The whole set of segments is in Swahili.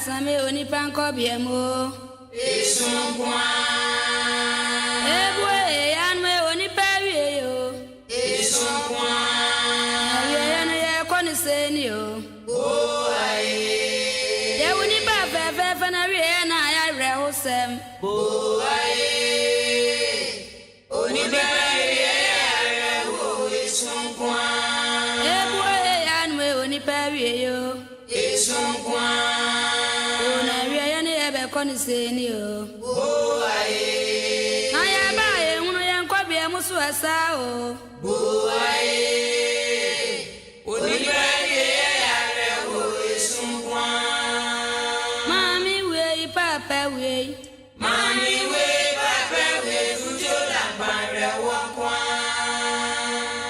asame oni panko biemo. Esunkwa. Ebwe yanwe oni pewie yo. Esunkwa. Yene ye kwani seni yo. Oh aye. Ye oni ba fe na wie na ya rehosem. Oh aye. Oni ba ye reho esunkwa. Ebwe yanwe oni pewie yo. Esunkwa. Ona wie yene ye be kwani seni yo. Oh aye. Aya ba ye hunu ye nkwa biemo so asa o. Oh aye. Oni ba ye reho esunkwa. Mami we papa we. Mami we papa we fujo la bare wakwa.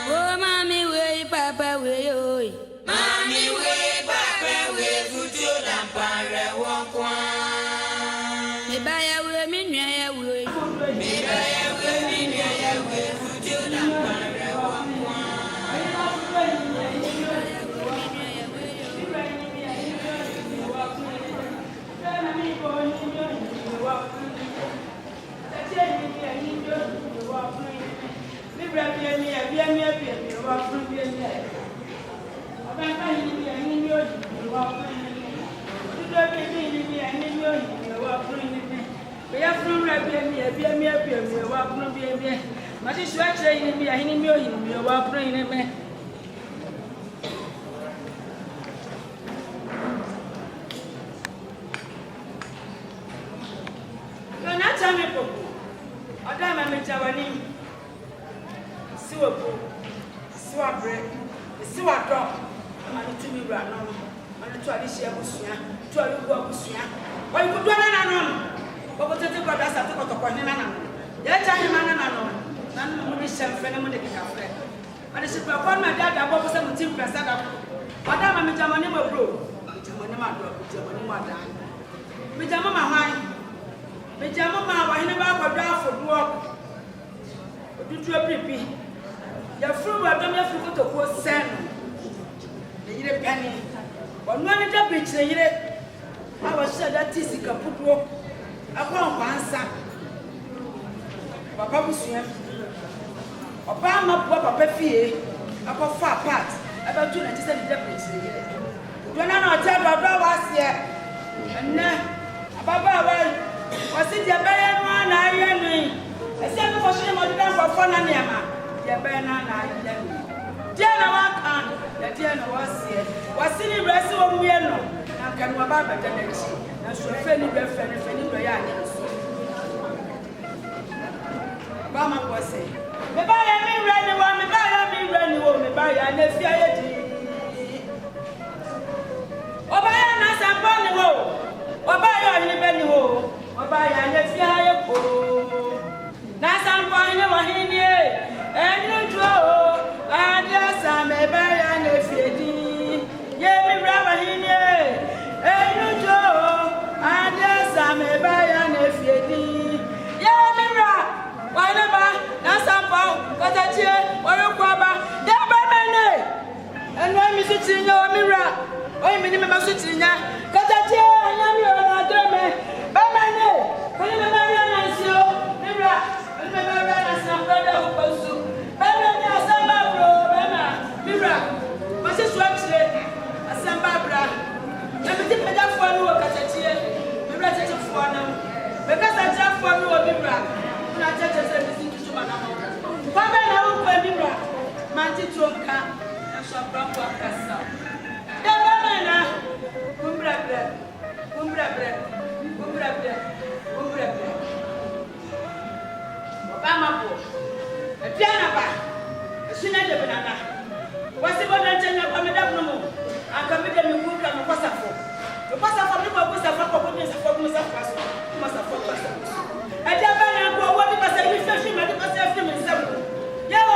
Oh mami we papa we oi. Mami we papa we fujo la bare wakwa. Me ba ya we mi nwa ya we. Me ba ya we mi nwa ya we fujo la bare wakwa. Kwadwo Afodour. Otumfuo Asramponhene. Ya furu adom ya furu kotoko sen. Ne yire pani. Onu ani da bekyire yire. Awa hye da tisi kapudo. Akwa nkwansa. Papa busua. Oba ma bo papa fie. Akwa fa apart. Abatu na tise ne da bekyire yire. Dona na otia do wase. Enne ababa wa wasi je beye no na aye ni. Ese no fo hye mo da fo na niama. Ya bena na aye ni. Dia na waka, ya dia na wase. Wasi ni bresi wo muye no. Na kan wa baba da na chi. Na so fe ni be fe ni do ya ni so. Ba ma ko se. Me ba ya mi re ni wo, me ba ya mi re ni wo, me ba ya na fi aye di. Oba ya na Asamponhene wo. Oba ya ni be ni wo. Oba ya na fi aye ko. Na Asamponhene wo hini e. Enu jo adasa me ba ya na fi di. Ye mi ra wa hini e. Enu jo adasa me ba ya na fi di. Ye mi ra wa na ba na Asamponhene kotachie orukwa ba. De ba mene. Enu mi su tinyo mi ra. Oyi mini me masu tinya. Kotachie anya mi o na dreme. Ba mene. Kani me ba ya na sio. Mi ra. Me ba ya na Asamponhene ho posu. Ba mene asamba bro. Ba na. Mi ra. Masi swatire. Asamba bra. Na me ti peda fo no wo kotachie. Mi ra tete fo na. Me ka sa tete fo no wo mi ra. Na tete se mi sin kisu ma na mo. Ba ba na wo pa mi ra. Ma ti tonka. Na so bra ko akasa. Kumbra. Obama po. Etiana ba. Sina de banana. Wasi bona tenya kwa medabu no. Akamide mikuka no kwasafo. No kwasafo ni kwa kwasafo kwa kwa safo kwa safo. Kuma safo kwa safo. Aja bana kwa wodi pasa ni feshi ma di pasa fi mi sabu. Ya wo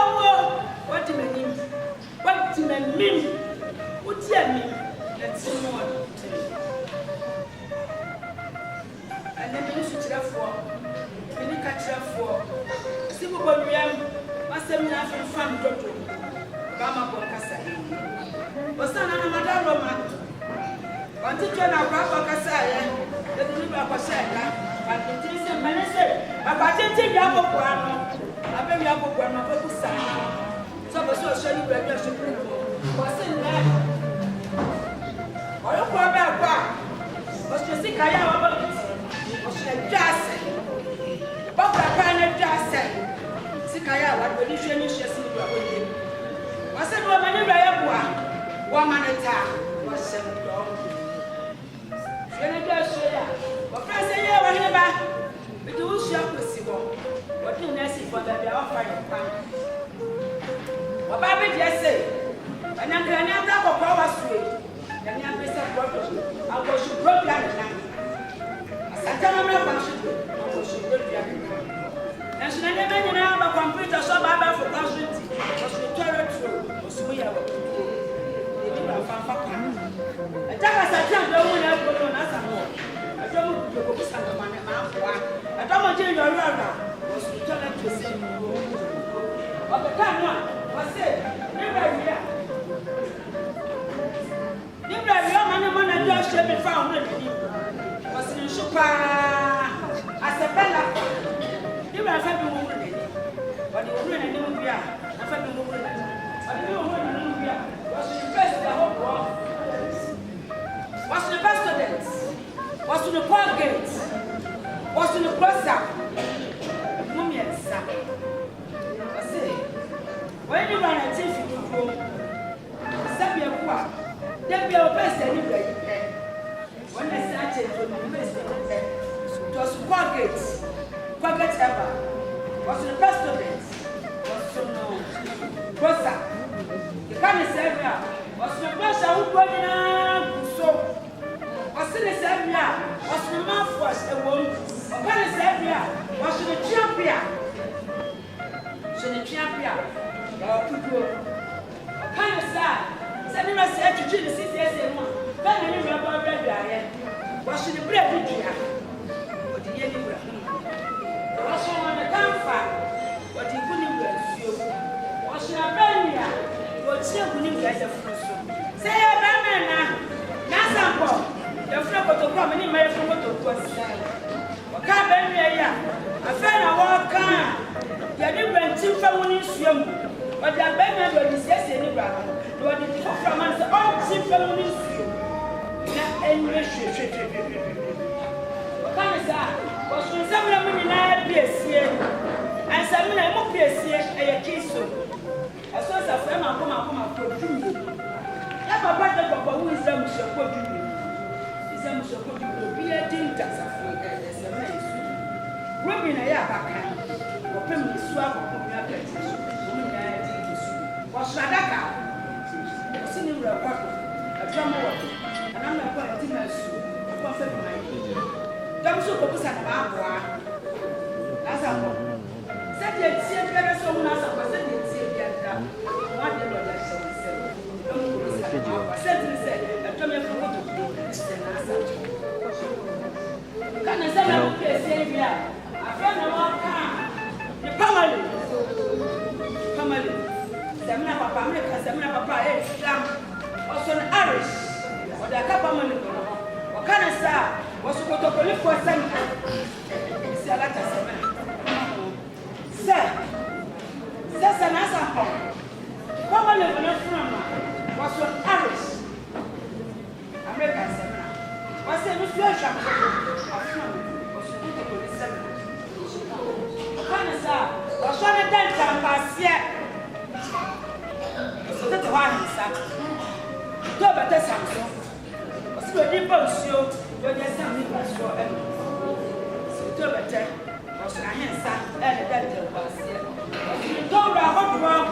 wodi menim. Wodi menim. Wodi anim. Let's move. And then you should have for many catcher for Sibu Boyam, Massamina from Farm Doctor, Bama Boncassa. Was son of Madame Roma. On What did you know about Casaya? The deliver of Casaya. I can tell you, Minister, about 10 young Guano. I beg you, Guano, who sang. So I was showing you where you should bring. What's in that? Or you go back. Was you see Kaya about it? Was she just say? But I can't just say. Sikaya, what will you show me? She said, I said, woman, you are woman at time. Was sent dog. She just say, but first, I never hear back. But you will shop with you. What you necessary for that they offer you. What Baby just say, and I'm going to talk of our street. And I'm Mr. Kwadwo. I was to broke down the night. I tell them I was to break down the night. And she never knew about computer so bad for consulting. Was to toilet through. Was we have a fanfare. I tell us I can't go when I go on as a more. I don't want to go to the man and I don't want to change your runner. Was to toilet to say, but the time one was said, never here. You brought your money and your ship and found it. Was in Supa as a bella. You were a family woman, but you were in Nubia, a family woman. But you were in Nubia, was the best the whole world. Was the best students, was in the park gates, was in the crosser. Mummy and Sam. I say, when you run a team, you go. Sabia Qua. There be our best anyway. When I started to the best, it was pocket ever. Was the best of it. Was some brother. The kind of area was the brother who got in so. Was in this area was the mouth was a woman. What kind of area was the champion? So the champion. What kind of sad? Send him a set to the city as a one. Then I never about bread. Was the bread with you? But the year was on the campfire. But he couldn't bless you. Was in a banya. But still couldn't get the fruit. Say a banana. Nasampo. The flower to come in my from what to was. What can't be here? I found a walk car. You didn't two families young. But the banana is yes anywhere. But the Krofrom and the old simple issue. Not any shit. What kind of that? Was from some of them in IPS and some of them up here, a kiss. As soon as I found my come for you. Have a brother of who is them shall put you. Is them shall put you to be a dinner as a man. Robin, I have a can. Open the swap of your petition. Was Radaka. Sini ura kwako adwamo wo ana na kwa ati na su kwa fe ko mai dam so ko busa na aboa asa ko se de tie bere so mu na asa ko se de tie bia da wa de lo da so se se de se adwamo e ko to se na asa kana se na ko se bia afa na wa ka ni family Semina papa, America, Semina papa, Islam, also an Irish, or the Kapamon, or Canasa, was to go to police for some. It's a letter, sir. That's an Asamponhene. Come on, live in a front, was an Irish. American Semina. Was a Muslim shop, was to go to police seminar. Canasa, was on a dance and pass yet. That's the one is that. Don't better Samson. What's the difference? You're just something that's your enemy. So, don't better. What's your hands and the dental was here. You don't know what you want.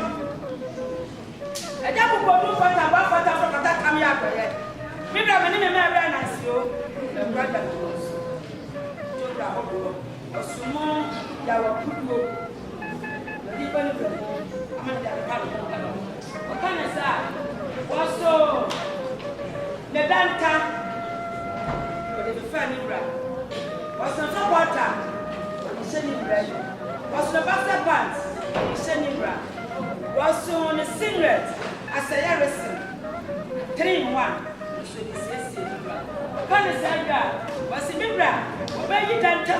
I don't know what I'm coming up with. Maybe I'm in a man as you, the brother goes. Don't know what you want. What's the more that will put you? The different. I'm going to what kind of that? What's so? Medanta. What is the funny bread? What's the water? What is the bread? What's the butter pants? What is the bread? What's on the singlet? As a Harrison. 3 in 1. So this is the bread. Wakana Sanga, Wasimibra, Obey Danta,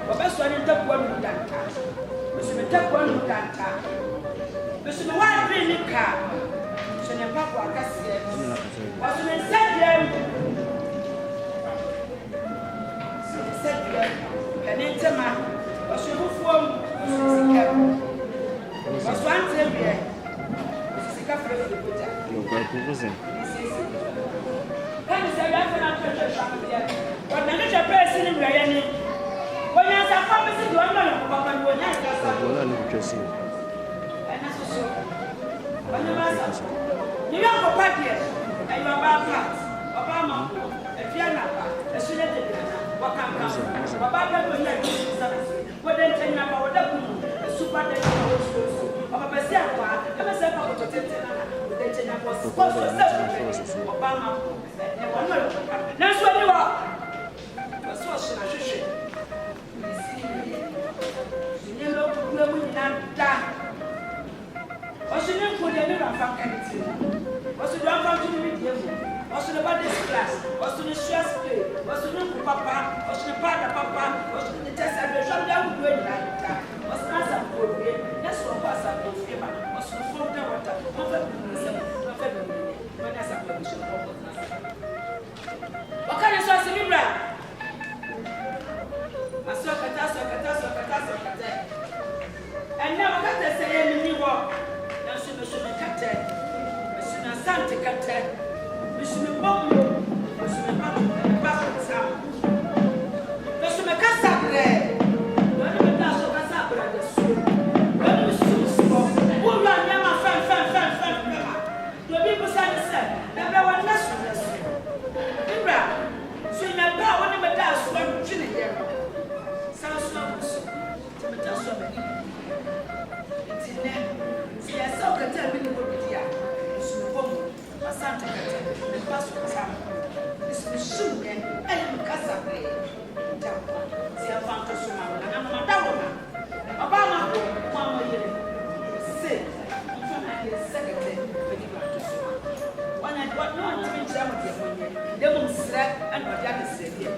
or best one in the one Danta. Mr. Tapuan Danta. Mr. White Green Car. Send a papa Cassia. Was an incendiary. An intima was your form. Was one Zambia. Mrs. Caffrey. No, but who was it? Can you say that for not to what manager person in Rayani? When you are promising to one of Papa, when you are and that's so. When you are for party, and you are bad parts, Obama, a Fiana, a Sunday, what can come? Papa, what then tell you about the super day of a Basia, and a second to the Obama. That's what you are. That's what I should say. You know, we're not done. What's the name for the new family? What's the one family with you? What's the body class? What's the stress play? What's the name for Papa? What's the father, Papa? What's the test and the shop down with that? What's the Asamponhene? That's what Asamponhene. What's the phone that water? What kind of sauce in Libra? I saw Catassa. And now cut the say any walk. Now she must be cut. Mrs. Asante cut. Mrs. Bombo. Mrs. Bassam. Mrs. Cassabre. Don't even dash of Cassabre. The soup. When you soup, who run Yama fan. The people said, never one less from us. Libra. So you never want to dash one chili here. Sounds so. See, I saw a tell me the word here. Asante, the bus was time. This is soon and Cassabre. See, I found a swimmer, and I'm a downer. Obama, Mamma, say, secretary, when you want to swim. When I got no one to tell they will slap and what that is said here.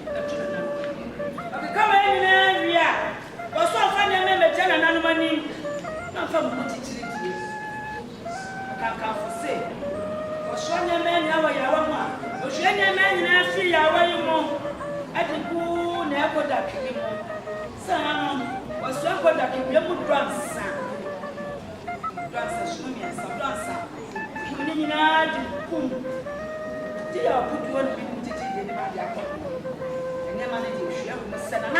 Okay, come in area. Was so funny, I remember telling an money. Not from Mutti. I can't for say. Was one man, Yawama. Was any man in a free Yawamo. I think who never that came home. Son was so good that you would dance. Dance a shooting and some dancer. You need not boom. Did I put you on the Mutti in the Madia? And then manage to share with the Senate.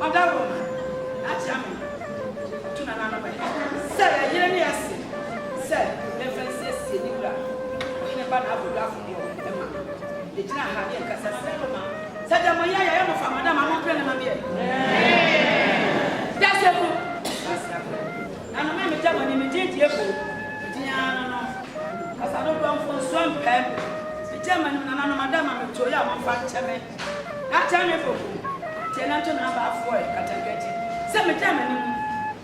Other woman, that's yummy. To another. Say, yes, say, references, Sinura. Oheneba Afodour from you, Emma. The China had a Casasama. Said the Maya, I am from Madame, I'm not that's a book. And I remember that when you did your book. As I don't go for some pen, the German and Madame, I'm to you, I'm fine. That time you book. Tenant number 4 category. Some German,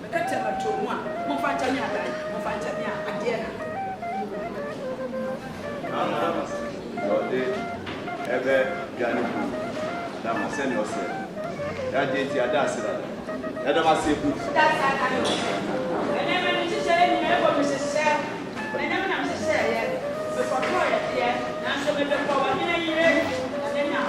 the Catama to one, Mofantania, Mofantania, again. Dote, ever Ghana, Dama send yourself. That did your dance. That was a good. That's I know. And never to say, never Mrs. Sam, and never to say, before quiet, yeah, now so maybe for 1 year, and then now.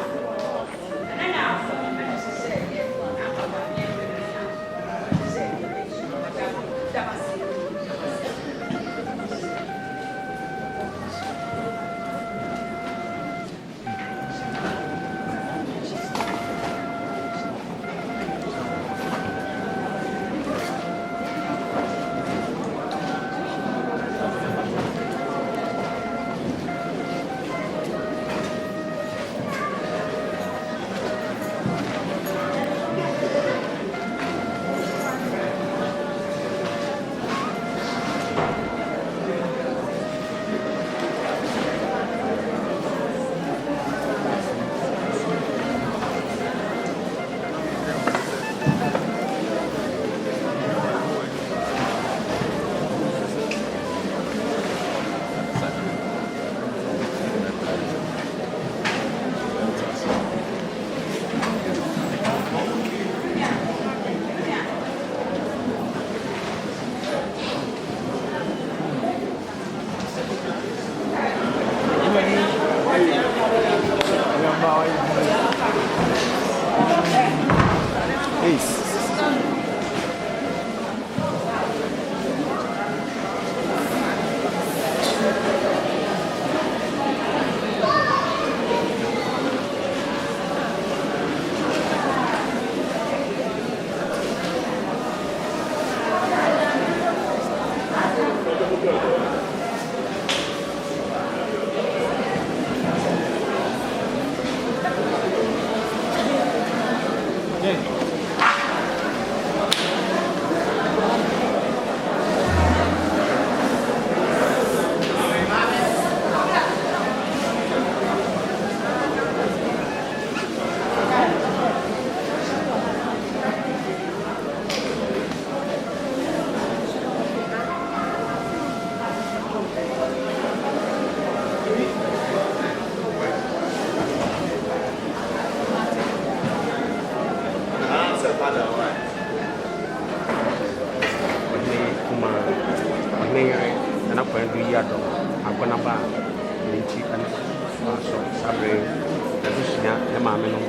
maame no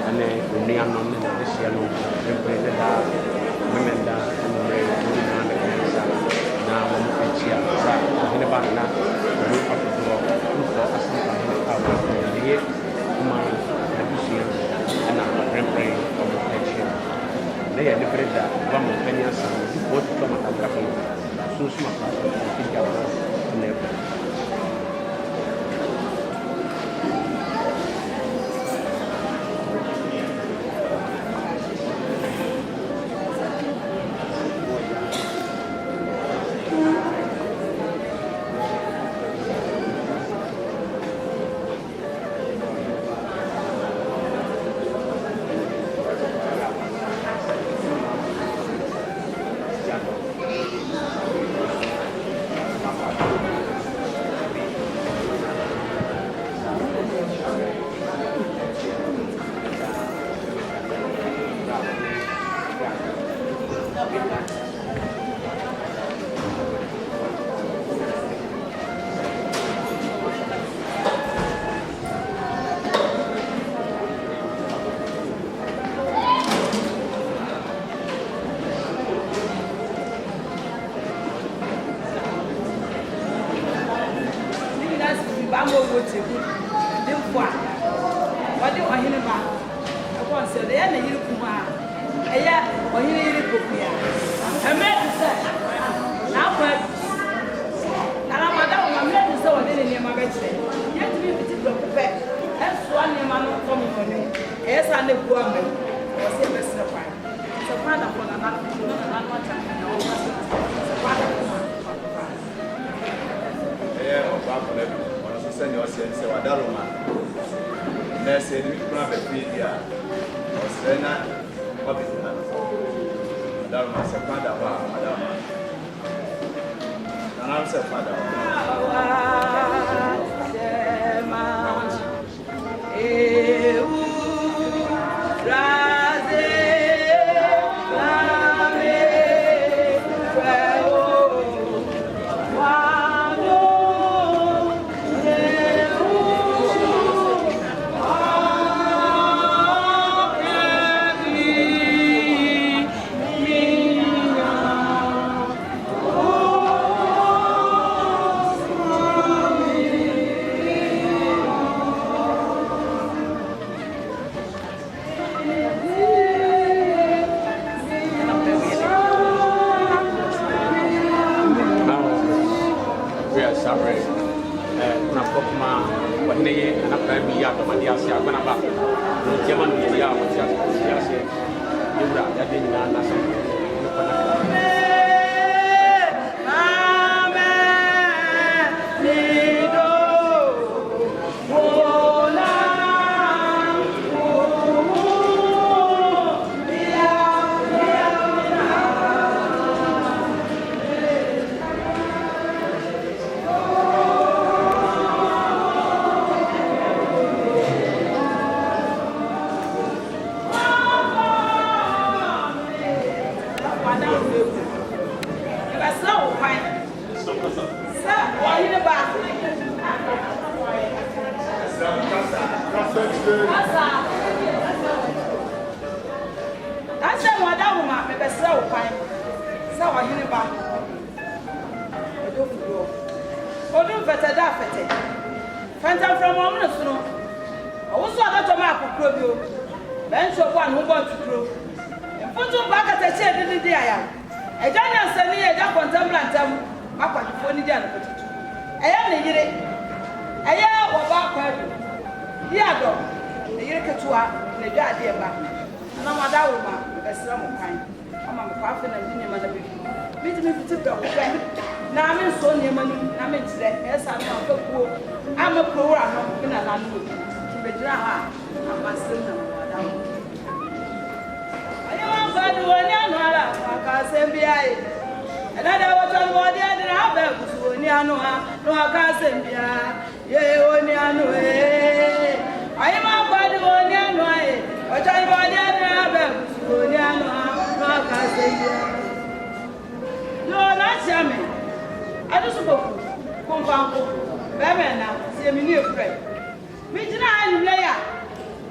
ane onua no ne na ahyia no mpre ne da women da no re ni na na kansa na mo mfechia sa Oheneba na ru Afodour Otumfuo Asramponhene awa ne kuma na bisia na mpre o mfechia ne ya ne breda ba mo pania sa wo to ma agrafa so ma pa ti ja ne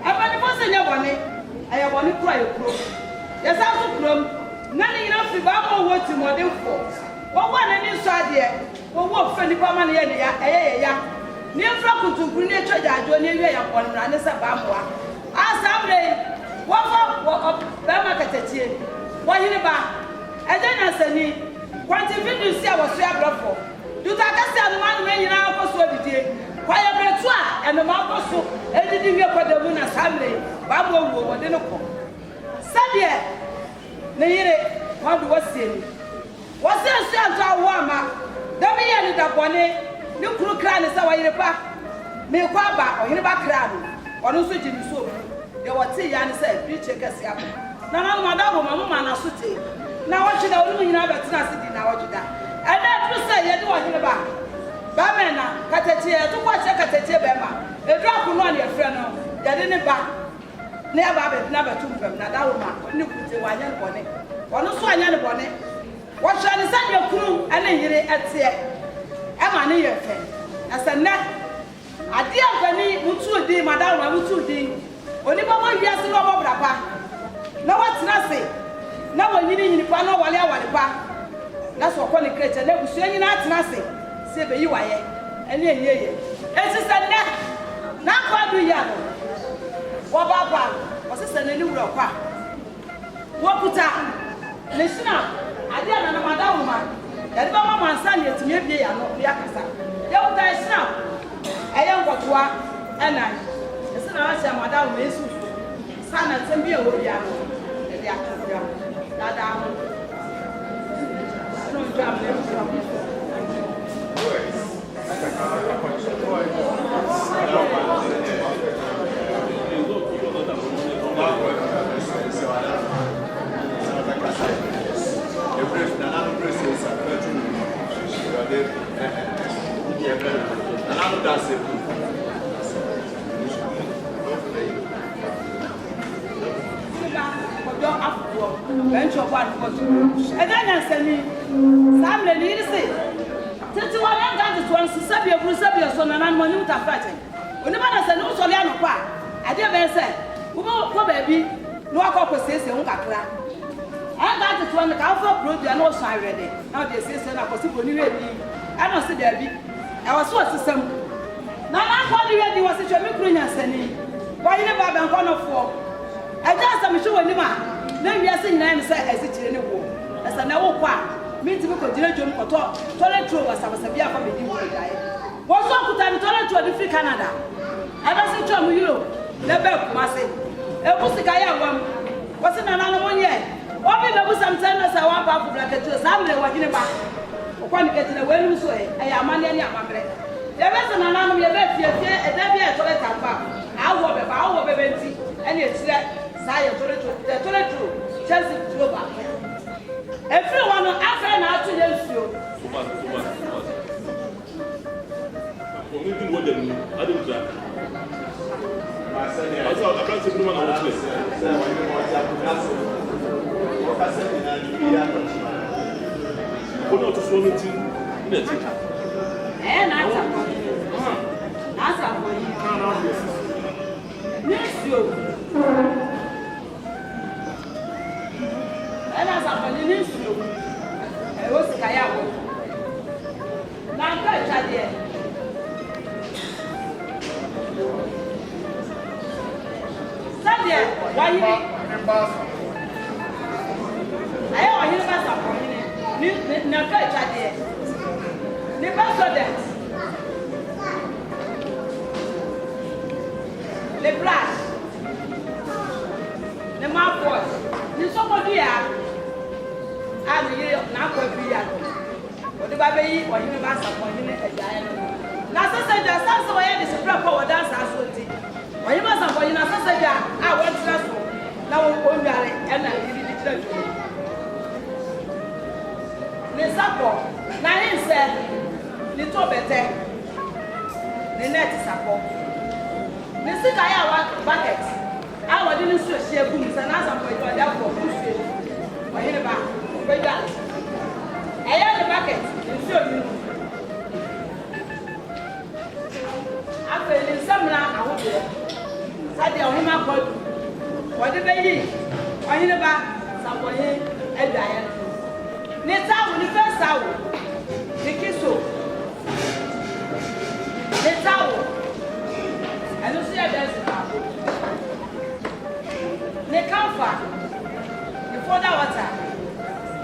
Abani for say yabone I yabone kura yekuro yes aso kurom na ni na fi ba mo woti modern for wo wa na ni so ade wo wo fa ni pa ma na ye ya ni fra kutunkuru ni etwa jajo ni ewie ya konra ne se ba moa asamre wo fa ba ma katetie wo hiri ba eje na sani kwanti video si a wo so abrofo duta kase anuma no nyina akoso odidie kwa ya bretu a enuma akoso edidi wie kwadamu na samre ba mo wo wo de no ko sadie ne yire wadu wasieni wasiensu anto awo ama da me ye ni da bone ni kuru kra ne sa wa yire pa me kwa ba o yire ba kra no ono so jini so de wote ya ne sa preach kase apo na na ma da bo ma na so te na wo twida onu nyina ba tena se di na wo twida ene tru se ye de wo yire ba me na katetie to kwa che katetie be ma edu akuno ne efre no ye de ne ba ne aba be na ba tum fam na da wo ma ni kute wa nya ne bone ono so anya ne bone wo hwa ne sa de kuru ene yire etie ema ne ye fe asanna ade afani mutu di madam na mutu di oni ba mo wiase no bo brapa na watena se na wanyini pa na wale awale pa na so ko ne krete na busu anyi na atena se be yi waye ene eyeye esi sanna na kwadu ya no wo baba wo se sanna ni wuro kwa wo kuta ne sina ade na madam ma yade ba ma mansa ne etime bie ya no ya kasa ya wo ta sina ayen kwatwa ena ese na acha madam ma esu sana tembi e wo bia no e dia akura dada ho no jam le bench of one for and then I said, Sam lady, say, 31 and 20 Sabia Brusabia son and I'm money to fight. When I said, no, Soliano Pa, I didn't say, who will baby, no opposition, won't cry. I got it one the Alpha Brood, and no sign ready. Now they say, I was super new. I don't see there be. I was so system. Now I'm calling ready was a Jamaican and sending. Why you never been one of four? I just am sure you man. Then we are saying, I say, as it in the war. As I know, me to continue to talk. Toilet through was a severe for me. What's up with the toilet to a different Canada? I don't see John you. Never must say. A Pusicaya one wasn't another 1 year. What we know sometimes I want to black to some walking about. One getting a well way. I am money and Yamamre. There wasn't another year, and then be a toilet tap. I will be our baby, and it's that. The toilet through Chelsea drove back. Everyone after now to the show. I don't know. I saw a branch of woman on the place. What to show me to and Asamponhene. And Asamponhene is true. I was a kayak. Now, I'm going to tell you. Sadia, why you? I want you to pass Asamponhene. Now, go to tell you. The president. The black. The mouthwash. The somebody here. And you now go to be what the baby or you must Asamponhene a giant. Now, so the son's away is a proper dance as well. Or you must have been a sausage. I want to now we'll go and I did it. The support. Now he said, little better. The net is support. The sick I have buckets. I didn't share booms and Asamponhene for bush. Oheneba. I have the bucket and show you. After in summer, I will be de Oheneba Kwadwo. Wode beyi Oheneba Asamponhene aduaye no. Ne tawo ne first tawo. Ne kiso. Ne tawo. Eno si ya dance tawo. Ne kamfa. Ne foda water.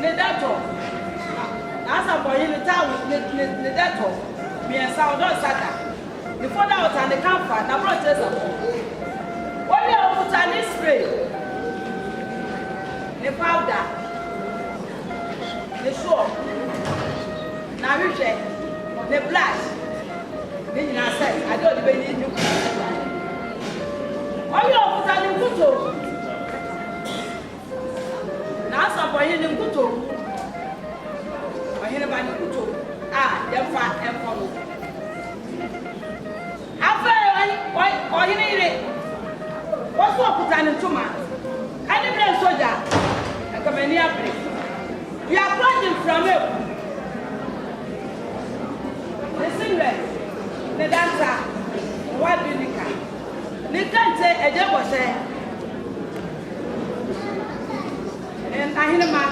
Ne dato. Na Asamponhene tawo ne dato. Me esa odo sata. Ne foda water ne kamfa na bro tesa. Wole o put an spray. The powder, the soap, now you check the blush. Then you say, I don't even need you. Oh, you put on the kuto. Now, Asamponhene in kuto. Oheneba in kuto. Ah, they're fat and follow. After Oheneba, what's what put on the tuma? And the brain soldier. You are approaching from you. The singer, the dancer, what do you think? You can't say a job was there. And Oheneba,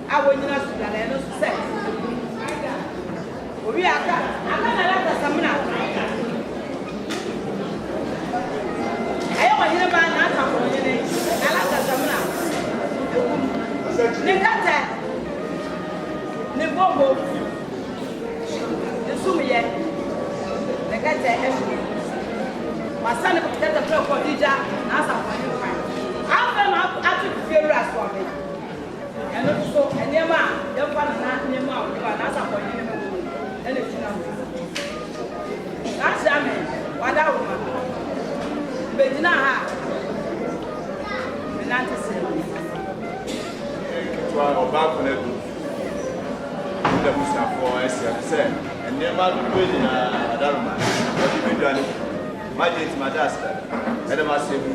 I will not say. We are not Samna. I am Oheneba, not Asamponhene. I like Samna. Ne kata ne bombo ne sumiye ne kata efu masane ko kata pro ko dija na Asamponhene fa afa na atu fiero aso me eno so enema de fa na enema o ba na Asamponhene me ene tina mo na jame wada wo ma be dina ha me na ntse ọba akọnedu ndị musafo esi sɛ nneɛma dodoɔ nyinaa adaroma wɔde bi duane magye ntima da ase ɛde ma se mu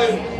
Yeah.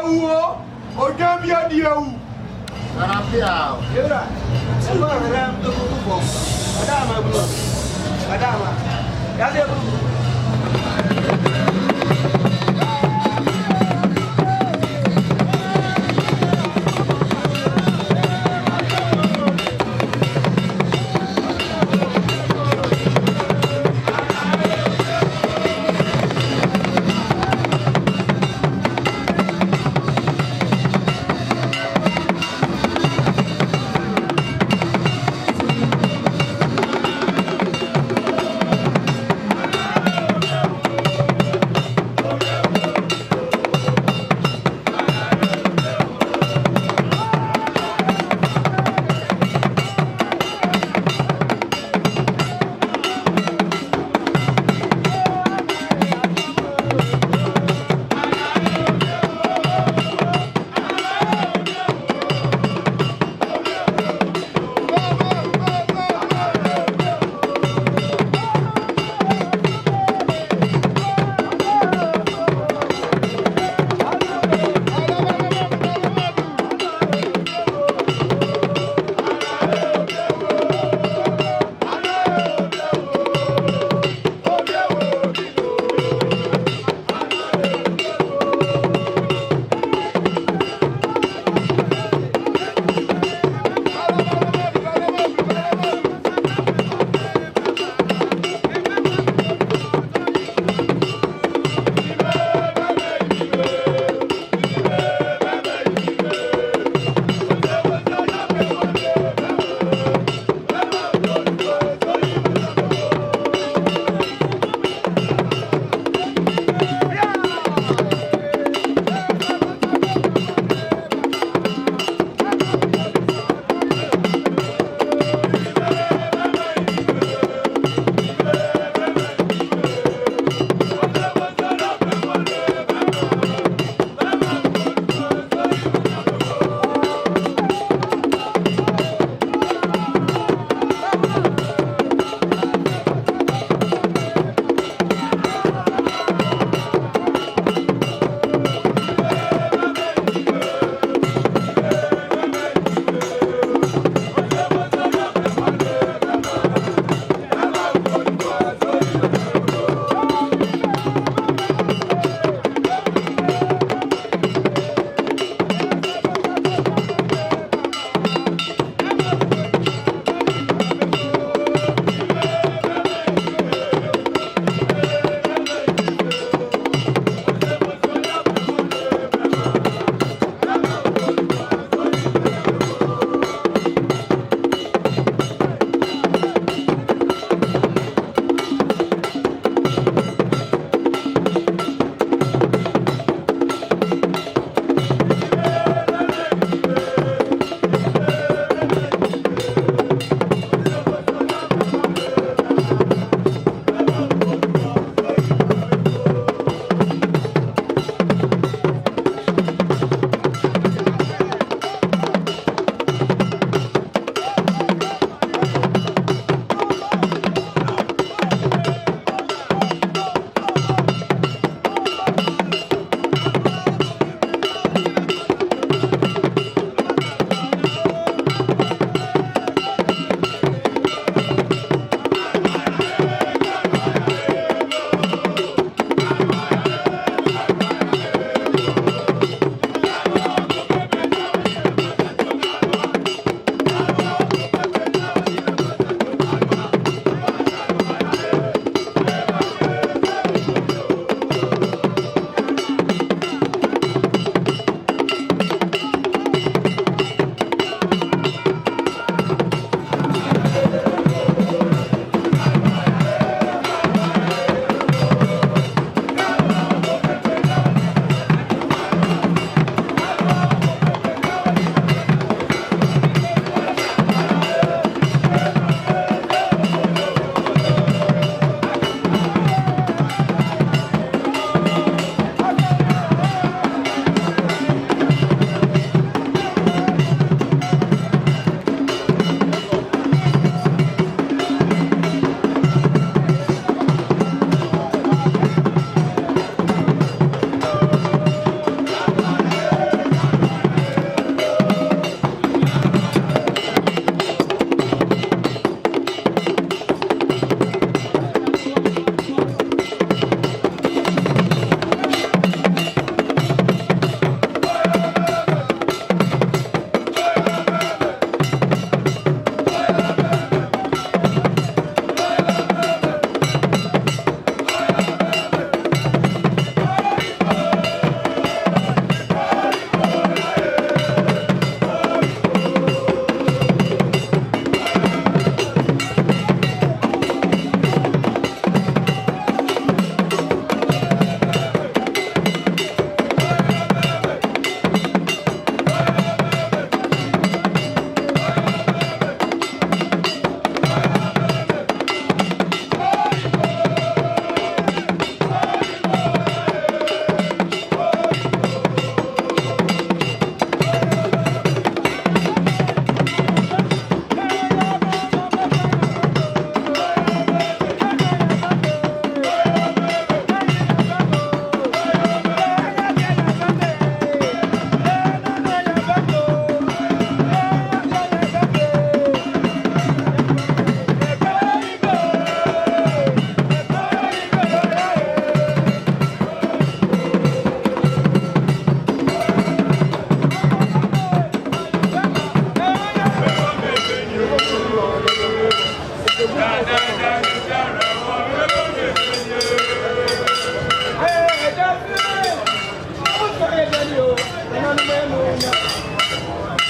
Dieu, aucun bien Dieu.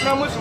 Hey!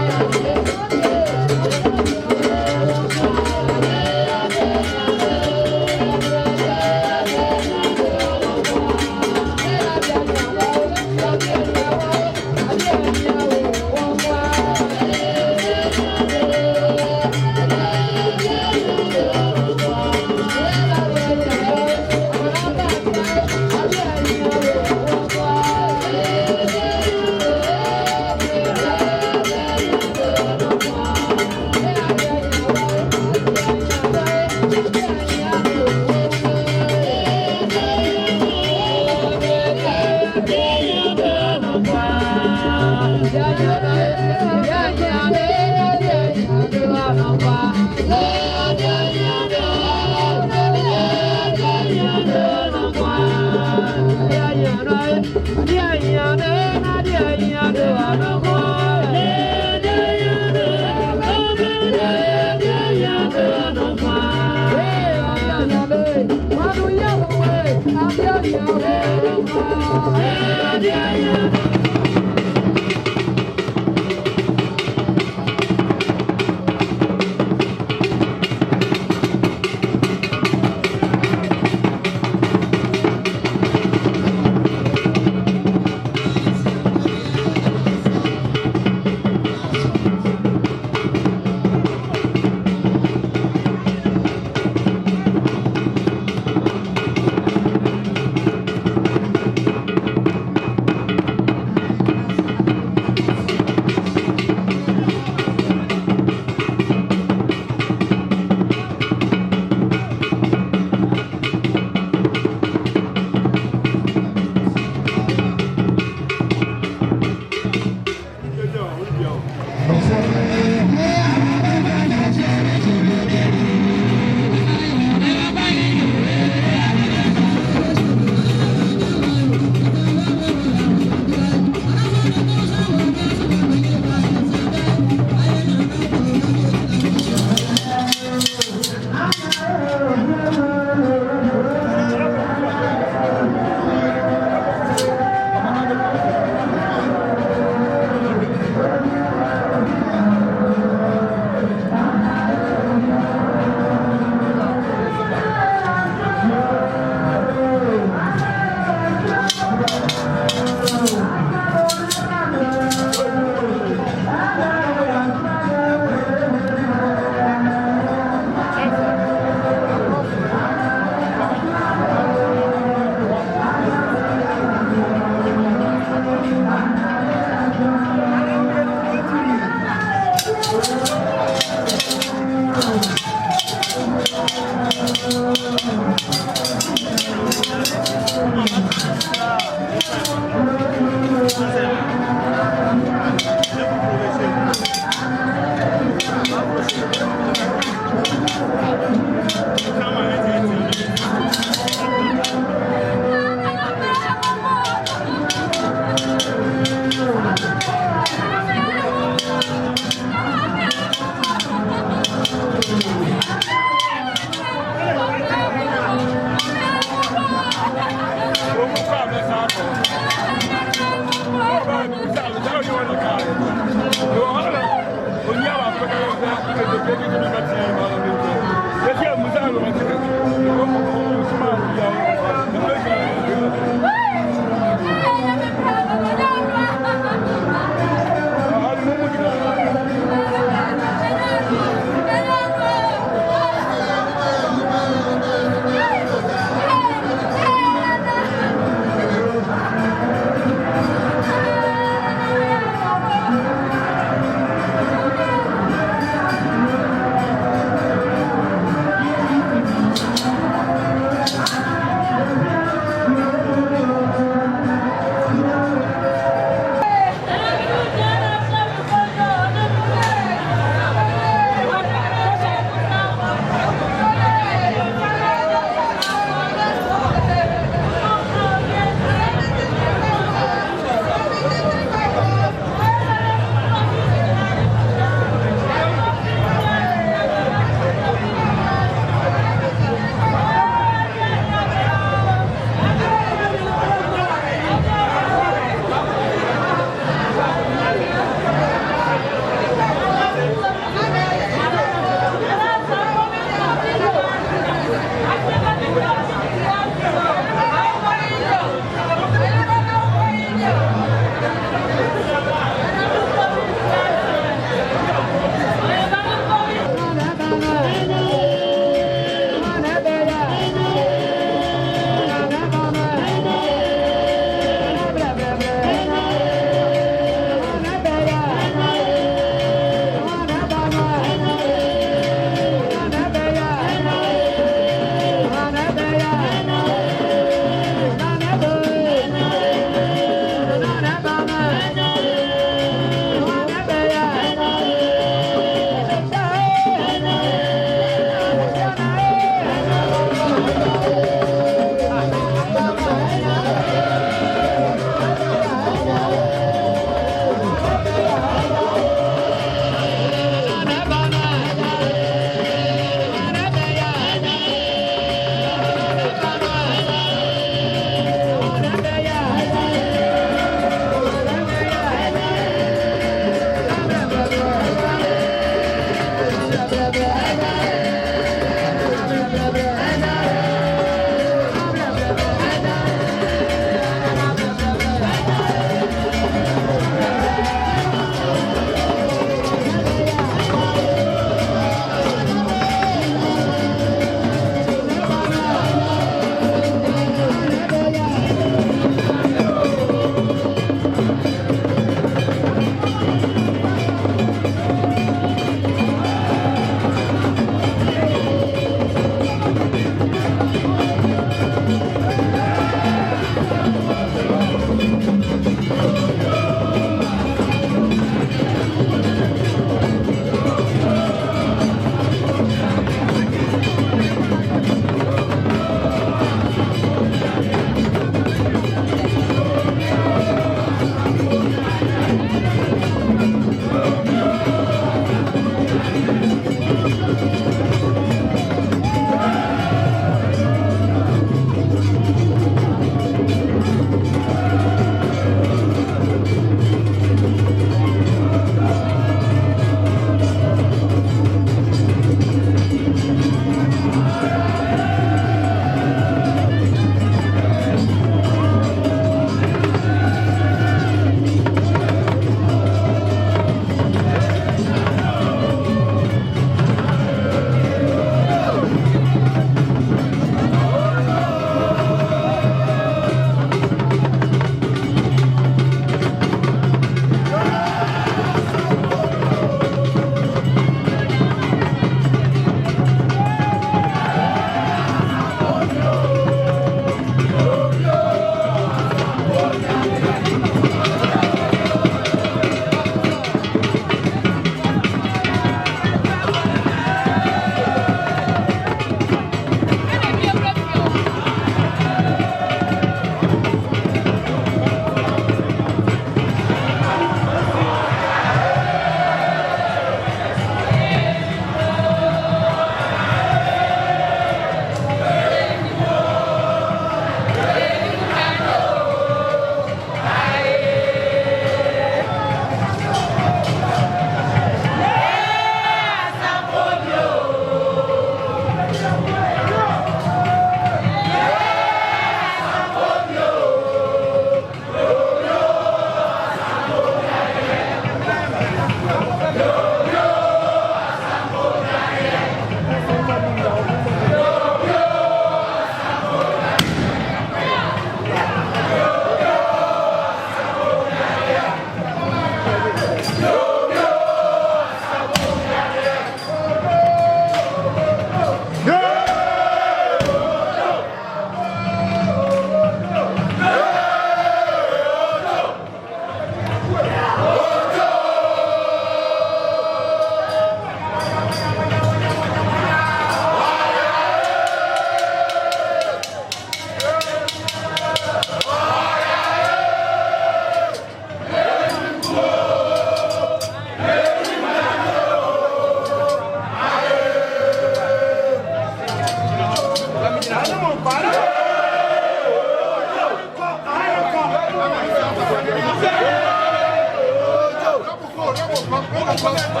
Asamponhene.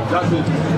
That's it.